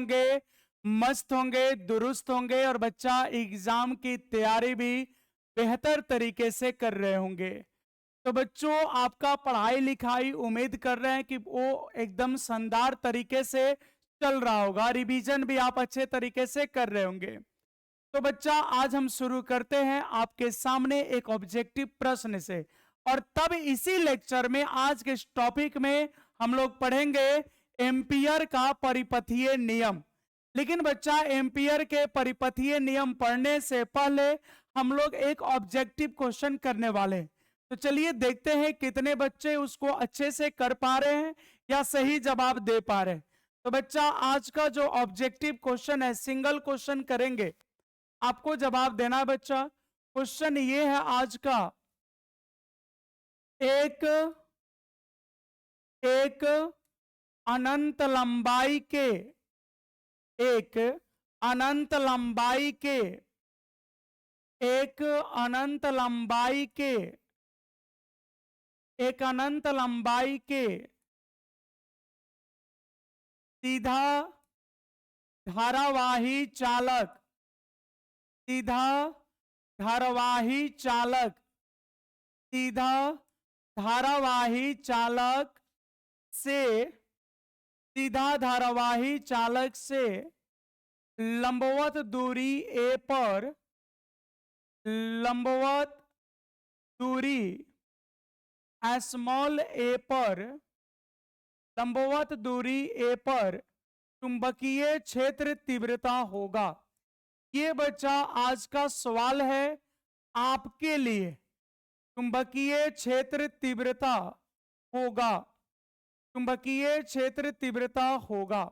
होंगे, मस्त होंगे, दुरुस्त होंगे और बच्चा एग्जाम की तैयारी भी बेहतर तरीके से कर रहे होंगे। तो बच्चों आपका पढ़ाई लिखाई उम्मीद कर रहे हैं कि वो एकदम शानदार तरीके से चल रहा होगा, रिवीजन भी आप अच्छे तरीके से कर रहे होंगे। तो बच्चा आज हम शुरू करते हैं आपके सामने एक ऑब्जेक्टिव प्रश्न से, और तब इसी लेक्चर में आज के इस टॉपिक में हम लोग पढ़ेंगे एम्पियर का परिपथीय नियम। लेकिन बच्चा एम्पियर के परिपथीय नियम पढ़ने से पहले हम लोग एक ऑब्जेक्टिव क्वेश्चन करने वाले हैं। तो चलिए देखते हैं कितने बच्चे उसको अच्छे से कर पा रहे हैं या सही जवाब दे पा रहे हैं। तो बच्चा आज का जो ऑब्जेक्टिव क्वेश्चन है, सिंगल क्वेश्चन करेंगे, आपको जवाब देना है बच्चा। क्वेश्चन ये है आज का, एक अनंत लंबाई के एक अनंत लंबाई के एक अनंत लंबाई के एक अनंत लंबाई के सीधा धारावाही चालक सीधा धारावाही चालक सीधा धारावाही चालक से सीधा धारावाही चालक से लंबवत दूरी ए पर लंबवत दूरी स्मॉल ए पर लंबवत दूरी ए पर चुंबकीय क्षेत्र तीव्रता होगा। ये बच्चा आज का सवाल है आपके लिए। चुंबकीय क्षेत्र तीव्रता होगा, चुंबकीय क्षेत्र तीव्रता होगा।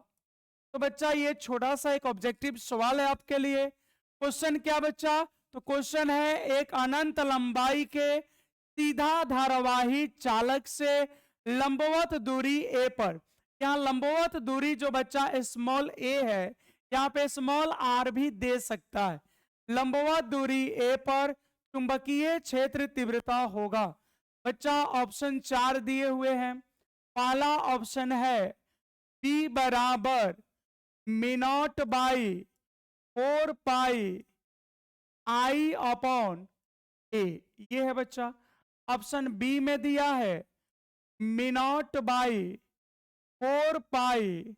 तो बच्चा ये छोटा सा एक ऑब्जेक्टिव सवाल है आपके लिए। क्वेश्चन क्या बच्चा? तो क्वेश्चन है एक अनंत लंबाई के सीधा धारावाही चालक से लंबवत दूरी ए पर, यहाँ लंबवत दूरी जो बच्चा स्मॉल ए है, यहाँ पे स्मॉल आर भी दे सकता है। लंबवत दूरी ए पर चुंबकीय क्षेत्र तीव्रता होगा। बच्चा ऑप्शन 4 दिए हुए हैं। पहला ऑप्शन है बी बराबर मिनॉट बाई 4 पाई आई अपॉन ए, ये है बच्चा। ऑप्शन बी में दिया है मिनॉट बाई 4 पाई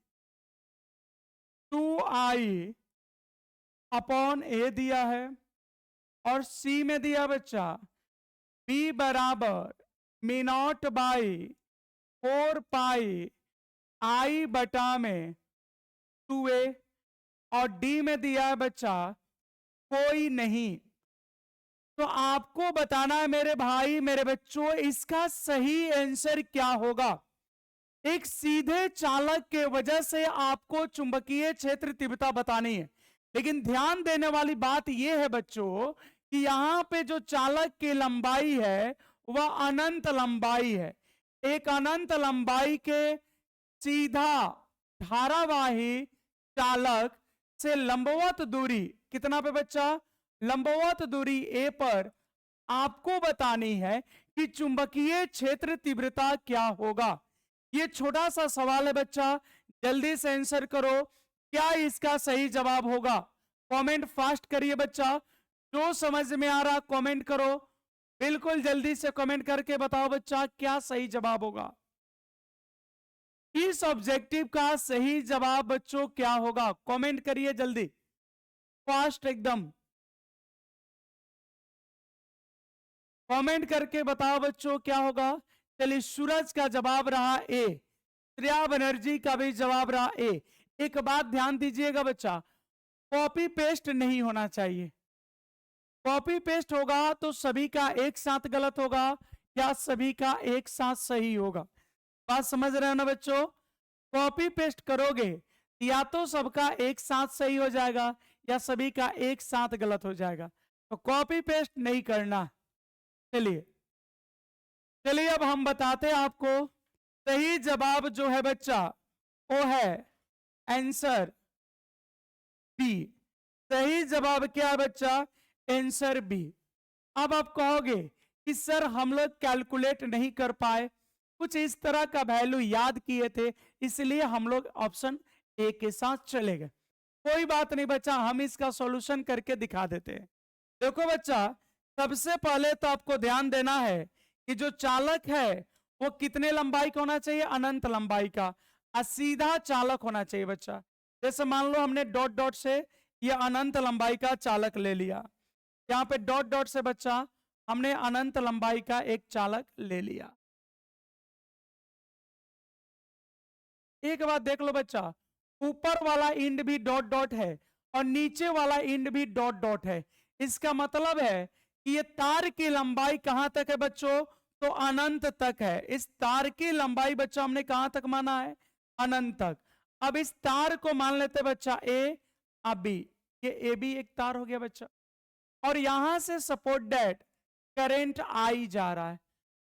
2 आई अपॉन ए दिया है। और सी में दिया बच्चा बी बराबर मिनॉट बाई 4 पाई आई बटा में 2a। और डी में दिया है बच्चा कोई नहीं। तो आपको बताना है मेरे भाई मेरे बच्चों, इसका सही आंसर क्या होगा। एक सीधे चालक के वजह से आपको चुंबकीय क्षेत्र तीव्रता बतानी है, लेकिन ध्यान देने वाली बात यह है बच्चों कि यहां पे जो चालक की लंबाई है वह अनंत लंबाई है। एक अनंत लंबाई के सीधा धारावाही चालक से लंबवत दूरी कितना पे बच्चा? लंबवत दूरी ए पर आपको बतानी है कि चुंबकीय क्षेत्र तीव्रता क्या होगा। ये छोटा सा सवाल है बच्चा, जल्दी से आंसर करो। क्या इसका सही जवाब होगा? कमेंट फास्ट करिए बच्चा, जो समझ में आ रहा कमेंट करो। बिल्कुल जल्दी से कमेंट करके बताओ बच्चा क्या सही जवाब होगा। इस ऑब्जेक्टिव का सही जवाब बच्चों क्या होगा? कमेंट करिए जल्दी, फास्ट एकदम कमेंट करके बताओ बच्चों क्या होगा। चलिए सूरज का जवाब रहा ए, श्रेया बनर्जी का भी जवाब रहा ए। एक बात ध्यान दीजिएगा बच्चा, कॉपी पेस्ट नहीं होना चाहिए। कॉपी पेस्ट होगा तो सभी का एक साथ गलत होगा या सभी का एक साथ सही होगा। बात समझ रहे हो ना बच्चों? कॉपी पेस्ट करोगे या तो सबका एक साथ सही हो जाएगा या सभी का एक साथ गलत हो जाएगा। तो कॉपी पेस्ट नहीं करना। चलिए चलिए अब हम बताते हैं आपको सही जवाब जो है बच्चा वो है आंसर बी। सही जवाब क्या है बच्चा? Answer B. अब आप कहोगे कि सर हम लोग कैलकुलेट नहीं कर पाए, कुछ इस तरह का वैल्यू याद किए थे इसलिए हम लोग ऑप्शन ए के साथ चले गए। कोई बात नहीं बच्चा, हम इसका सॉल्यूशन करके दिखा देते हैं। देखो बच्चा, सबसे पहले तो आपको ध्यान देना है कि जो चालक है वो कितने लंबाई का होना चाहिए, अनंत लंबाई का, और सीधा चालक होना चाहिए बच्चा। जैसे मान लो हमने डॉट डॉट से ये अनंत लंबाई का चालक ले लिया, यहाँ पे डॉट डॉट से बच्चा हमने अनंत लंबाई का एक चालक ले लिया। एक बात देख लो बच्चा, ऊपर वाला इंड भी डॉट डॉट है और नीचे वाला इंड भी डॉट डॉट है। इसका मतलब है कि ये तार की लंबाई कहां तक है बच्चों, तो अनंत तक है। इस तार की लंबाई बच्चा हमने कहां तक माना है, अनंत तक। अब इस तार को मान लेते बच्चा ए, अब बी, ये ए बी एक तार हो गया बच्चा। और यहां से सपोर्ट दैट करंट आई जा रहा है।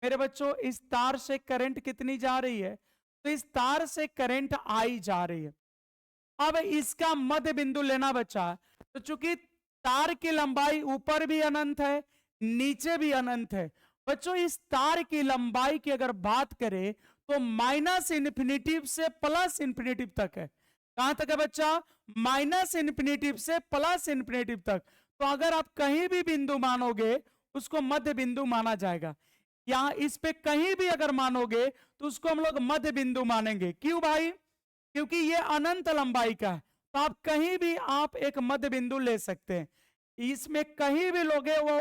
मेरे बच्चों इस तार से करंट कितनी जा रही है, तो इस तार से करंट आई जा रही है। अब इसका मध्य बिंदु लेना बच्चा, तो चूंकि तार की लंबाई ऊपर भी अनंत है नीचे भी अनंत है बच्चों, इस तार की लंबाई की अगर बात करें तो माइनस इन्फिनिटिव से प्लस इन्फिनिटिव तक है। कहां तक है बच्चा, माइनस इन्फिनिटिव से प्लस इन्फिनिटिव तक। तो अगर आप कहीं भी बिंदु मानोगे उसको मध्य बिंदु माना जाएगा। यहां इस पे कहीं भी अगर मानोगे तो उसको हम लोग मध्य बिंदु मानेंगे। क्यों भाई, क्योंकि ये अनंत लंबाई का है, तो आप कहीं भी आप एक मध्य बिंदु ले सकते हैं। इसमें कहीं भी लोगे वो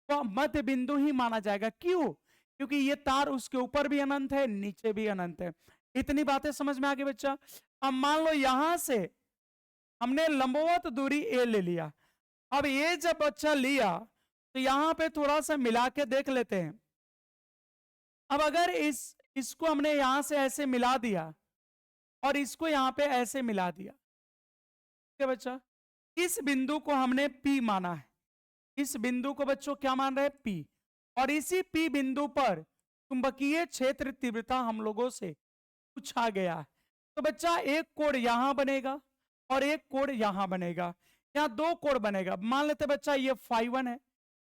मध्य बिंदु ही माना जाएगा। क्यों, क्योंकि ये तार उसके ऊपर भी अनंत है नीचे भी अनंत है। इतनी बातें समझ में आ गई बच्चा। अब मान लो यहां से हमने लंबवत दूरी ए ले लिया। अब ये जब बच्चा लिया तो यहां पे थोड़ा सा मिला के देख लेते हैं। अब अगर इसको हमने यहां से ऐसे मिला दिया और इसको यहां पे ऐसे मिला दिया, ठीक है बच्चा, इस बिंदु को हमने P माना है। इस बिंदु को बच्चों क्या मान रहे हैं, P। और इसी P बिंदु पर चुंबकीय क्षेत्र तीव्रता हम लोगों से पूछा गया है। तो बच्चा एक कोण यहां बनेगा और एक कोण यहां बनेगा, यहां दो कोण बनेगा। मान लेते बच्चा ये φ1 है,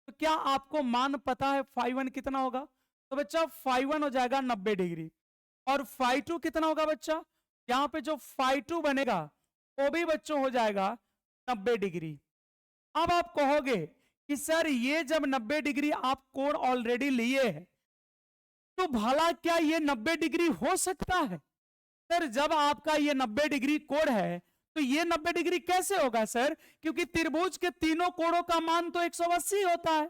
तो क्या आपको मान पता है φ1 कितना होगा, तो बच्चा φ1 हो जाएगा 90 डिग्री। और φ2 कितना होगा बच्चा, यहां पे जो φ2 बनेगा वो भी बच्चों हो जाएगा 90 डिग्री। अब आप कहोगे कि सर ये जब 90 डिग्री आप कोण ऑलरेडी लिए हैं तो भला क्या ये 90 डिग्री हो सकता है। सर जब आपका ये 90 डिग्री कोण है तो ये 90 डिग्री कैसे होगा सर, क्योंकि त्रिभुज के तीनों कोणों का मान तो 180 होता है।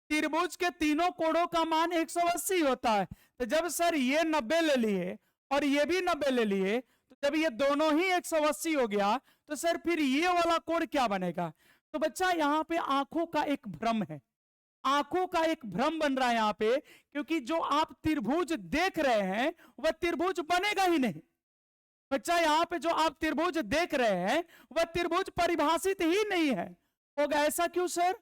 त्रिभुज के तीनों कोणों का मान 180 होता है। तो जब सर ये 90 ले लिए और ये भी 90 ले लिए, तो जब ये दोनों ही 180 हो गया तो सर फिर ये वाला कोण क्या बनेगा। तो बच्चा यहां पे आंखों का एक भ्रम है, आंखों का एक भ्रम बन रहा है यहां पे, क्योंकि जो आप त्रिभुज देख रहे हैं वह त्रिभुज बनेगा ही नहीं। बच्चा यहां पे जो आप त्रिभुज देख रहे हैं वह त्रिभुज परिभाषित ही नहीं है। होगा ऐसा क्यों सर,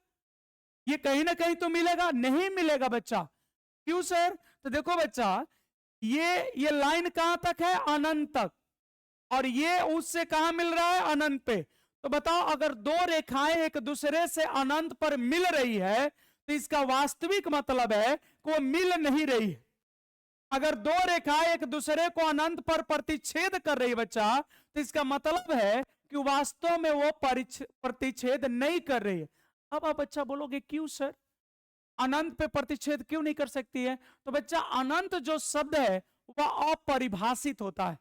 ये कहीं ना कहीं तो मिलेगा, नहीं मिलेगा बच्चा। क्यों सर, तो देखो बच्चा ये लाइन कहां तक है, अनंत तक, और ये उससे कहां मिल रहा है, अनंत पे। तो बताओ अगर दो रेखाएं एक दूसरे से अनंत पर मिल रही है तो इसका वास्तविक मतलब है कि वो मिल नहीं रही है। अगर दो रेखाएं एक दूसरे को अनंत पर प्रतिच्छेद कर रही बच्चा, तो इसका मतलब है कि वास्तव में वो प्रतिच्छेद नहीं कर रही है। अब आप बच्चा बोलोगे क्यों सर, अनंत पे प्रतिच्छेद क्यों नहीं कर सकती है। तो बच्चा अनंत जो शब्द है वह अपरिभाषित होता है।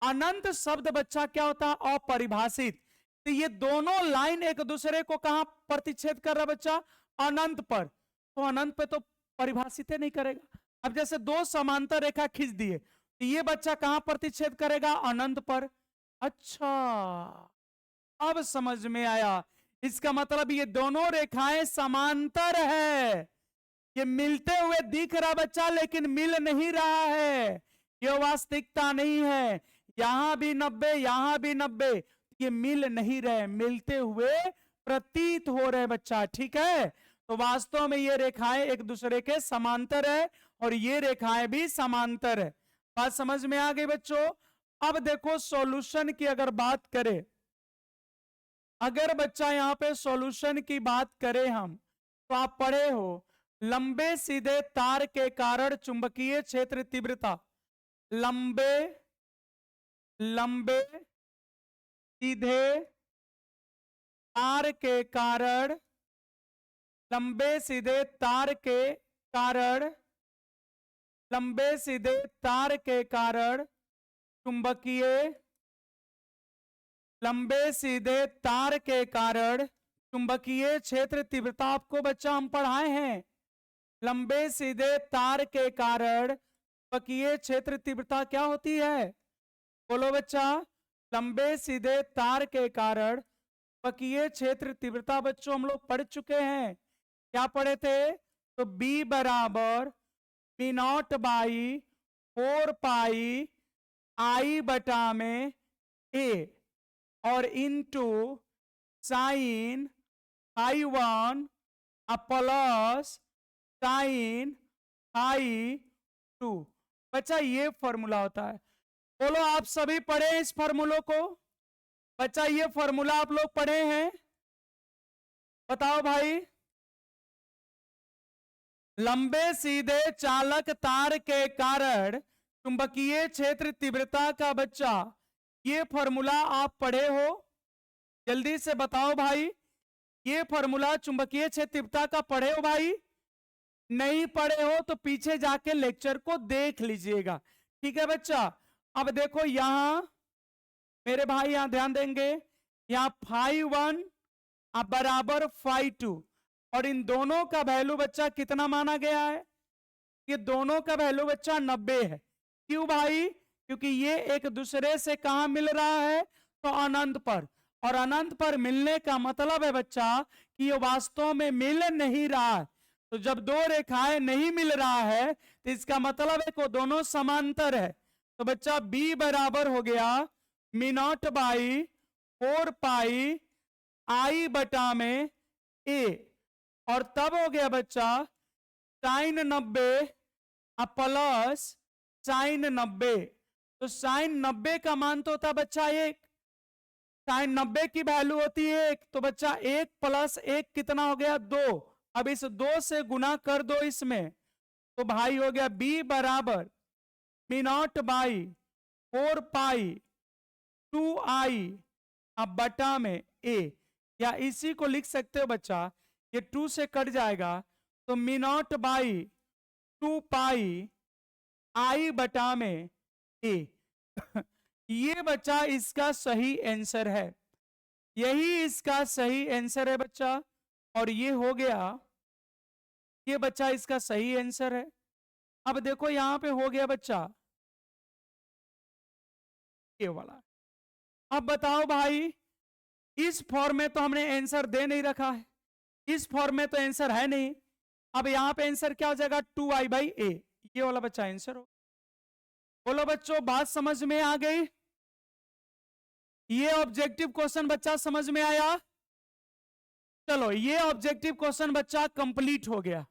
अनंत शब्द बच्चा क्या होता है, अपरिभाषित। तो ये दोनों लाइन एक दूसरे को कहां प्रतिच्छेद कर रहा है बच्चा, अनंत पर। तो अनंत पे तो परिभाषित नहीं करेगा। अब जैसे दो समांतर रेखा खींच दिए तो ये बच्चा कहां प्रतिच्छेद करेगा, अनंत पर। अच्छा अब समझ में आया, इसका मतलब ये दोनों रेखाएं समांतर है। ये मिलते हुए दिख रहा बच्चा लेकिन मिल नहीं रहा है, ये वास्तविकता नहीं है। यहां भी 90 यहां भी 90, ये मिल नहीं रहे, मिलते हुए प्रतीत हो रहे बच्चा, ठीक है। तो वास्तव में ये रेखाएं एक दूसरे के समांतर है और ये रेखाएं भी समांतर है। बात समझ में आ गई बच्चों। अब देखो सॉल्यूशन की अगर बात करें, अगर बच्चा यहां पे सॉल्यूशन की बात करें हम, तो आप पढ़े हो लंबे सीधे तार के कारण चुंबकीय क्षेत्र तीव्रता, लंबे सीधे तार के कारण, लंबे सीधे तार के कारण, लंबे सीधे तार के कारण चुंबकीय, लंबे सीधे तार के कारण चुंबकीय क्षेत्र तीव्रता आपको बच्चा हम पढ़ाए हैं। लंबे सीधे तार के कारण चुंबकीय क्षेत्र तीव्रता क्या होती है? बोलो बच्चा। लंबे सीधे तार के कारण चुंबकीय क्षेत्र तीव्रता बच्चों हम लोग पढ़ चुके हैं। क्या पढ़े थे? तो B बराबर V not by 4 pi I बटा में A और into sine I1 plus sign I2। बच्चा ये फॉर्मूला होता है। बोलो आप सभी पढ़े इस फॉर्मूले को? बच्चा ये फॉर्मूला आप लोग पढ़े हैं? बताओ भाई। लंबे सीधे चालक तार के कारण चुंबकीय क्षेत्र तीव्रता का बच्चा ये फॉर्मूला आप पढ़े हो? जल्दी से बताओ भाई, ये फॉर्मूला चुंबकीय क्षेत्र तीव्रता का पढ़े हो भाई? नहीं पढ़े हो तो पीछे जाके लेक्चर को देख लीजिएगा। ठीक है बच्चा। अब देखो यहां मेरे भाई, यहां ध्यान देंगे, यहां φ1 बराबर φ2 और इन दोनों का वैल्यू बच्चा कितना माना गया है? ये दोनों का वैल्यू बच्चा 90 है। क्यों भाई? क्योंकि ये एक दूसरे से कहां मिल रहा है? तो अनंत पर। और अनंत पर मिलने का मतलब है बच्चा कि ये वास्तव में मिल नहीं रहा है। तो जब दो रेखाएं नहीं मिल रहा है तो इसका मतलब है कि दोनों समांतर है। तो बच्चा B बराबर हो गया me not by 4 pi I बटा में A और तब हो गया बच्चा साइन 90 प्लस साइन 90। तो साइन 90 का मान तो होता बच्चा 1, साइन 90 की वैल्यू होती है 1। तो बच्चा 1 प्लस 1 कितना हो गया? 2। अब इस 2 से गुना कर दो इसमें, तो भाई हो गया B बराबर me not by 4 pi 2I अब बटा में A। या इसी को लिख सकते हो बच्चा, ये 2 से कट जाएगा तो me not by 2 pi I बटा में A। ये बच्चा इसका सही आंसर है, यही इसका सही आंसर है बच्चा। और ये हो गया, ये बच्चा इसका सही आंसर है। अब देखो यहां पे हो गया बच्चा ये वाला। अब बताओ भाई, इस फॉर्म में तो हमने आंसर दे नहीं रखा है, इस फॉर्म में तो आंसर है नहीं। अब यहां पे आंसर क्या हो जाएगा? 2I by A। ये वाला बच्चा आंसर हो। बोलो बच्चों बात समझ में आ गई? ये ऑब्जेक्टिव क्वेश्चन बच्चा समझ में आया? चलो ये ऑब्जेक्टिव क्वेश्चन बच्चा कंप्लीट हो गया।